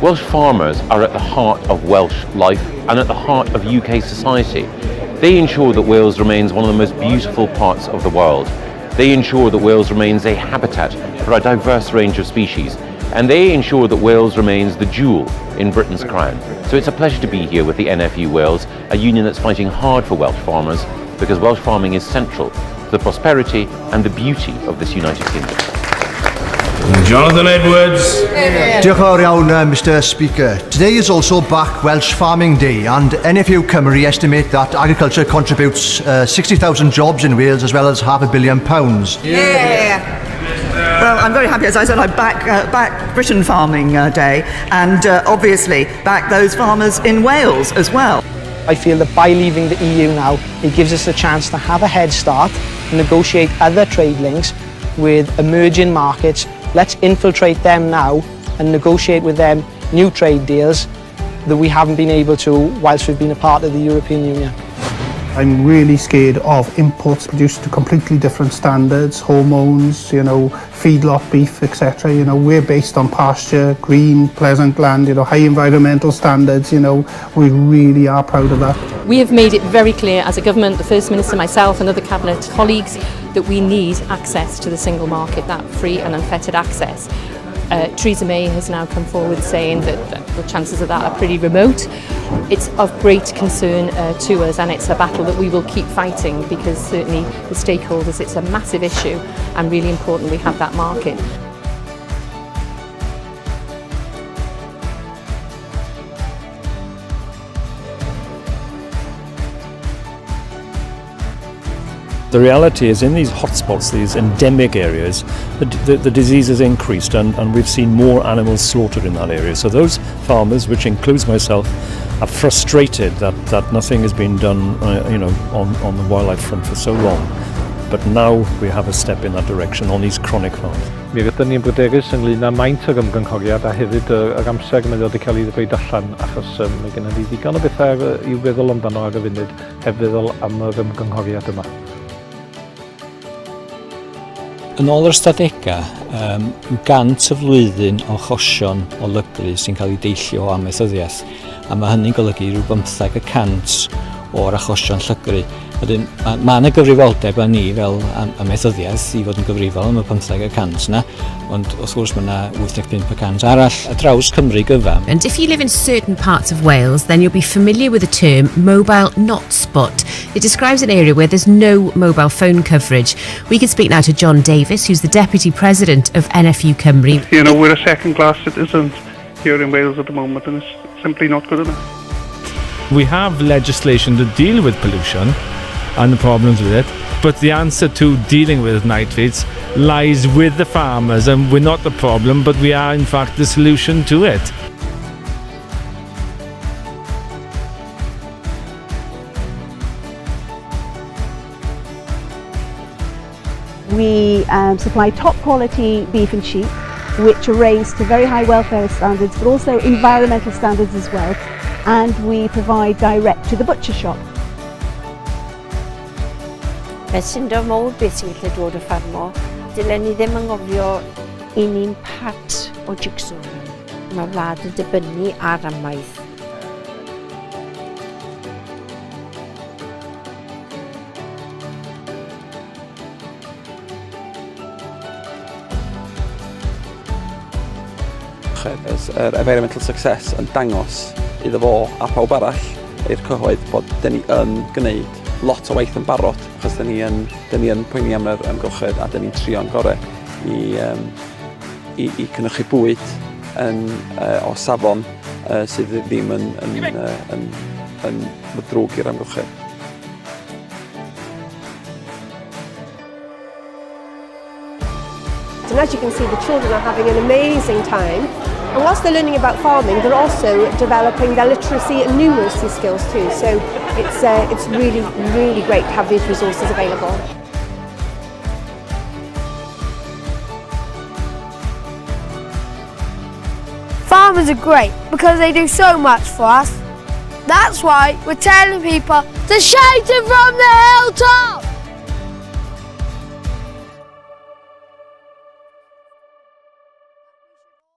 Welsh farmers are at the heart of Welsh life and at the heart of UK society. They ensure that Wales remains one of the most beautiful parts of the world. They ensure that Wales remains a habitat for a diverse range of species, and they ensure that Wales remains the jewel in Britain's crown. So it's a pleasure to be here with the NFU Wales, a union that's fighting hard for Welsh farmers, because Welsh farming is central to the prosperity and the beauty of this United Kingdom. Jonathan Edwards. Diolch yn fawr iawn, Mr Speaker. Today is also Back Welsh Farming Day, and NFU Cymru estimate that agriculture contributes 60,000 jobs in Wales as well as £500 million. Well, I'm very happy, as I said, I back Britain Farming Day, and obviously back those farmers in Wales as well. I feel that by leaving the EU now, it gives us a chance to have a head start and negotiate other trade links with emerging markets. Let's infiltrate them now and negotiate with them new trade deals that we haven't been able to whilst we've been a part of the European Union. I'm really scared of imports produced to completely different standards, hormones, feedlot beef, etc. We're based on pasture, green, pleasant land, high environmental standards, we really are proud of that. We have made it very clear as a government, the First Minister, myself and other Cabinet colleagues, that we need access to the single market, that free and unfettered access. Theresa May has now come forward saying that the chances of that are pretty remote. It's of great concern to us, and it's a battle that we will keep fighting, because certainly the stakeholders, it's a massive issue and really important we have that market. The reality is, in these hotspots, these endemic areas, the disease has increased, and we've seen more animals slaughtered in that area. So those farmers, which includes myself, are frustrated that nothing has been done on the wildlife front for so long. But now we have a step in that direction on these chronic farms. Mi rydyn ni'n bryderus ynglŷn â maint o'r ymgynghoriad a hefyd yr amser mae wedi cael ei ddweud allan, achos mae gennym ni ddigon o bethau i'w feddwl amdano ar y funud, heb feddwl am yr ymgynghoriad yma. Yn ôl yr ystadegau, 100 y flwyddyn o achosion o lygru sy'n cael ei deillio o amaethyddiaeth, a mae hynny'n golygu rhyw 15% o'r achosion llygru. Wedyn, mae yna gyfrifoldeb â ni fel amaethyddiaeth i fod yn gyfrifol am y 15% yna, ond wrth gwrs mae yna 85% arall a draws Cymru gyfam. And if you live in certain parts of Wales, then you'll be familiar with the term mobile hotspot. It describes an area where there's no mobile phone coverage. We can speak now to John Davis, who's the Deputy President of NFU Cymru. We're a second-class citizens here in Wales at the moment, and it's simply not good enough. We have legislation to deal with pollution and the problems with it, but the answer to dealing with nitrates lies with the farmers, and we're not the problem, but we are in fact the solution to it. We supply top quality beef and sheep, which are raised to very high welfare standards, but also environmental standards as well, and we provide direct to the butcher shop. Mae syndod mawr beth sy'n gallu dod o ffarmo. Dylen ni ddim yn ngofio un part o jigsaw. Mae wlad yn dibynnu ar amaeth. Yr environmental success yn dangos iddo fo a pawb arall i'r cyhoedd bod dyn ni yn gwneud lot o waith yn barod, achos dyn ni yn poeni am yr amgylchedd a dyn ni'n trio'n gorau i cynhyrchu bwyd o safon sydd ddim yn ddrwg i'r amgylchedd. And as you can see, the children are having an amazing time. And whilst they're learning about farming, they're also developing their literacy and numeracy skills too. So it's really, really great to have these resources available. Farmers are great because they do so much for us. That's why we're telling people to shout it from the hilltop!